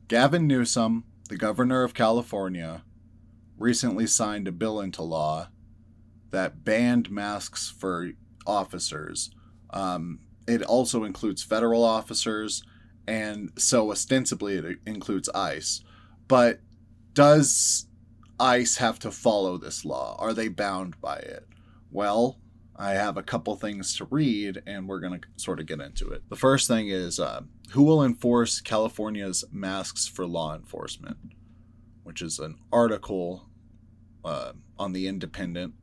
Gavin Newsom, the governor of California, recently signed a bill into law that banned masks for officers. It also includes federal officers, and so ostensibly it includes ICE. But does ICE have to follow this law? Are they bound by it? Well, I have a couple things to read, and we're going to sort of get into it. The first thing is who will enforce California's masks for law enforcement, which is an article on The Independent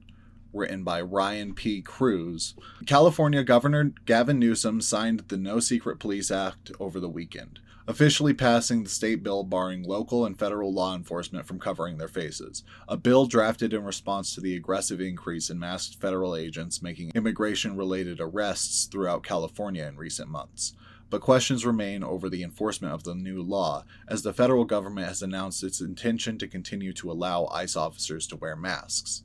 written by Ryan P. Cruz. California Governor Gavin Newsom signed the No Secret Police Act over the weekend, officially passing the state bill barring local and federal law enforcement from covering their faces. A bill drafted in response to the aggressive increase in masked federal agents making immigration-related arrests throughout California in recent months. But questions remain over the enforcement of the new law, as the federal government has announced its intention to continue to allow ICE officers to wear masks,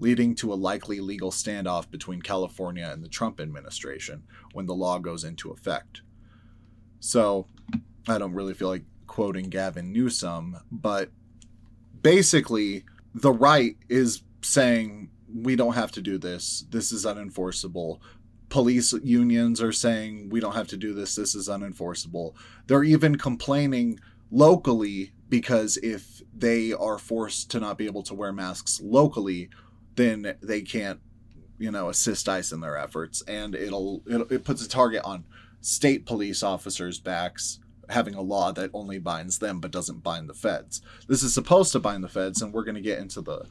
leading to a likely legal standoff between California and the Trump administration when the law goes into effect. So, I don't really feel like quoting Gavin Newsom, but basically, the right is saying, we don't have to do this. This is unenforceable. Police unions are saying, we don't have to do this. This is unenforceable. They're even complaining locally because if they are forced to not be able to wear masks locally, then they can't, assist ICE in their efforts. And it puts a target on state police officers' backs, having a law that only binds them but doesn't bind the feds. This is supposed to bind the feds, and we're going to get into the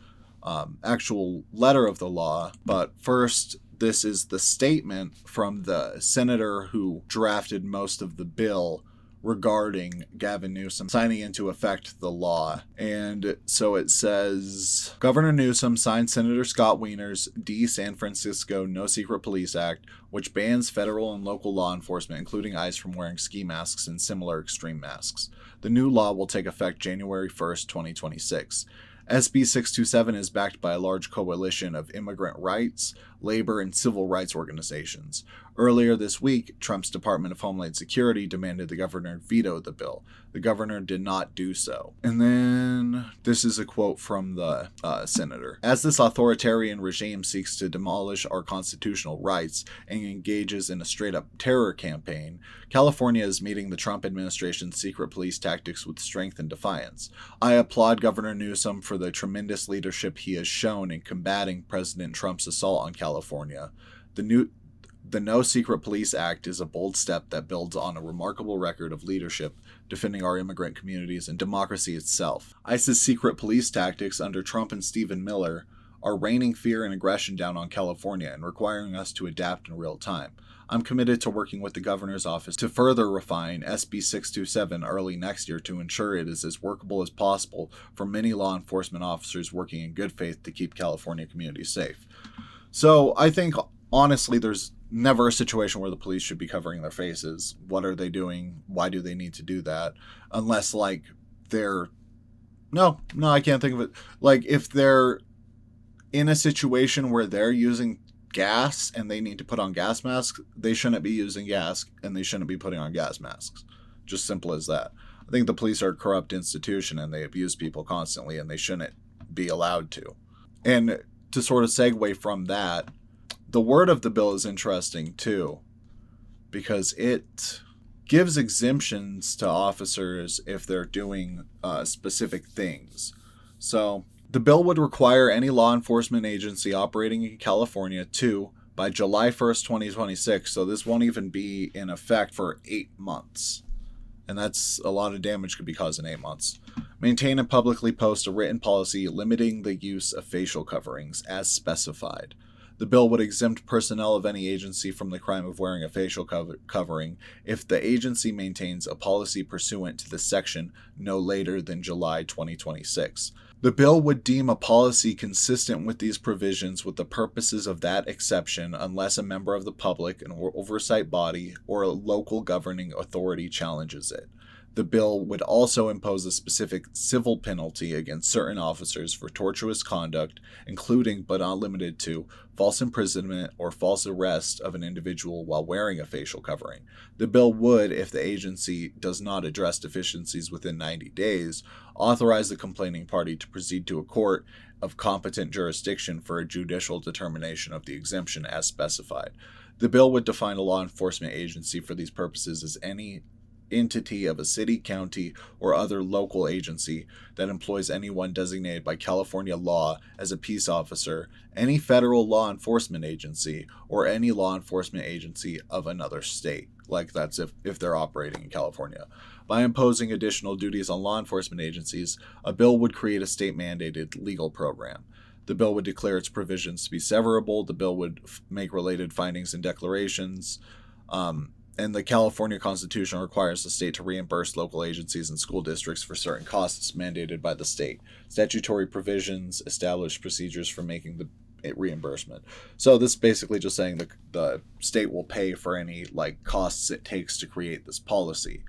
actual letter of the law. But first, this is the statement from the senator who drafted most of the bill regarding Gavin Newsom signing into effect the law. And so it says, Governor Newsom signed Senator Scott Weiner's San Francisco No Secret Police Act, which bans federal and local law enforcement, including ICE, from wearing ski masks and similar extreme masks. The new law will take effect January 1st, 2026. SB 627 is backed by a large coalition of immigrant rights, labor, and civil rights organizations. Earlier this week, Trump's Department of Homeland Security demanded the governor veto the bill. The governor did not do so. And then this is a quote from the senator. As this authoritarian regime seeks to demolish our constitutional rights and engages in a straight-up terror campaign, California is meeting the Trump administration's secret police tactics with strength and defiance. I applaud Governor Newsom for the tremendous leadership he has shown in combating President Trump's assault on California. The No Secret Police Act is a bold step that builds on a remarkable record of leadership defending our immigrant communities and democracy itself. ICE's secret police tactics under Trump and Stephen Miller are raining fear and aggression down on California and requiring us to adapt in real time. I'm committed to working with the governor's office to further refine SB 627 early next year to ensure it is as workable as possible for many law enforcement officers working in good faith to keep California communities safe. So I think, honestly, there's never a situation where the police should be covering their faces. What are they doing? Why do they need to do that? Unless, they're... No, I can't think of it. If they're in a situation where they're using gas and they need to put on gas masks, they shouldn't be using gas and they shouldn't be putting on gas masks. Just simple as that. I think the police are a corrupt institution and they abuse people constantly and they shouldn't be allowed to. And to sort of segue from that, the word of the bill is interesting too, because it gives exemptions to officers if they're doing specific things. So the bill would require any law enforcement agency operating in California to, by July 1st, 2026, so this won't even be in effect for 8 months. And that's a lot of damage could be caused in 8 months. Maintain and publicly post a written policy limiting the use of facial coverings as specified. The bill would exempt personnel of any agency from the crime of wearing a facial covering if the agency maintains a policy pursuant to this section no later than July 2026. The bill would deem a policy consistent with these provisions with the purposes of that exception unless a member of the public, an oversight body, or a local governing authority challenges it. The bill would also impose a specific civil penalty against certain officers for tortuous conduct, including but not limited to false imprisonment or false arrest of an individual while wearing a facial covering. The bill would, if the agency does not address deficiencies within 90 days, authorize the complaining party to proceed to a court of competent jurisdiction for a judicial determination of the exemption as specified. The bill would define a law enforcement agency for these purposes as any entity of a city, county, or other local agency that employs anyone designated by California law as a peace officer, any federal law enforcement agency, or any law enforcement agency of another state. Like that's if they're operating in California. By imposing additional duties on law enforcement agencies, a bill would create a state-mandated legal program. The bill would declare its provisions to be severable. The bill would make related findings and declarations. And the California Constitution requires the state to reimburse local agencies and school districts for certain costs mandated by the state. Statutory provisions establish procedures for making the reimbursement. So this is basically just saying the state will pay for any costs it takes to create this policy.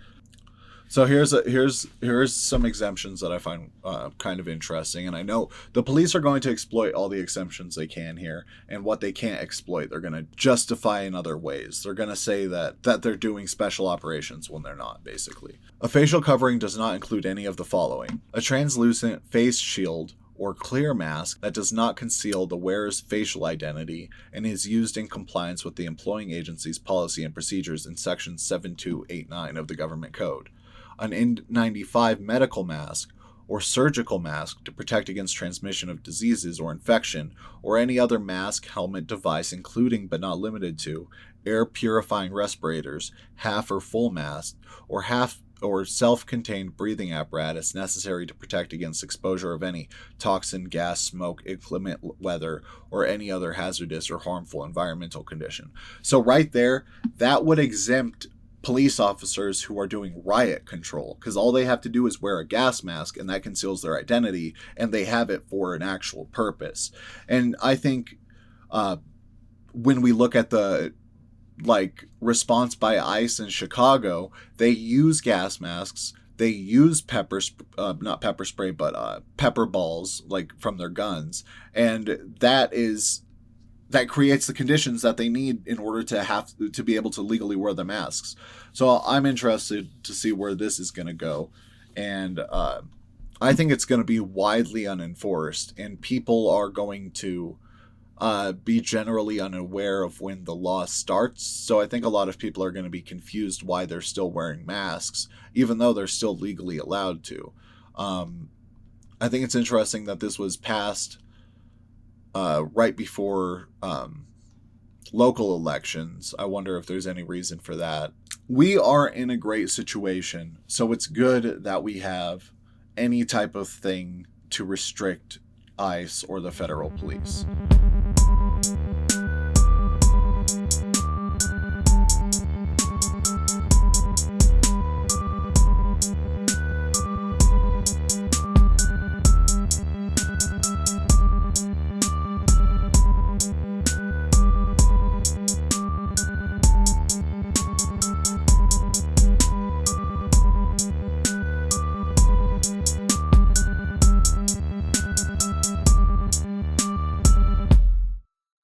So here's some exemptions that I find kind of interesting, and I know the police are going to exploit all the exemptions they can here, and what they can't exploit, they're going to justify in other ways. They're going to say that they're doing special operations when they're not, basically. A facial covering does not include any of the following: a translucent face shield or clear mask that does not conceal the wearer's facial identity and is used in compliance with the employing agency's policy and procedures in Section 7289 of the Government Code. An N95 medical mask or surgical mask to protect against transmission of diseases or infection, or any other mask, helmet, device, including but not limited to air purifying respirators, half or full mask, or self-contained breathing apparatus necessary to protect against exposure of any toxin, gas, smoke, inclement weather, or any other hazardous or harmful environmental condition. So right there, that would exempt police officers who are doing riot control, because all they have to do is wear a gas mask and that conceals their identity, and they have it for an actual purpose. And I think when we look at the response by ICE in Chicago, they use gas masks, they use pepper balls from their guns, and that creates the conditions that they need in order to have to be able to legally wear the masks. So I'm interested to see where this is going to go. And I think it's going to be widely unenforced, and people are going to be generally unaware of when the law starts. So I think a lot of people are going to be confused why they're still wearing masks, even though they're still legally allowed to. I think it's interesting that this was passed right before local elections. I wonder if there's any reason for that. We are in a great situation, so it's good that we have any type of thing to restrict ICE or the federal police.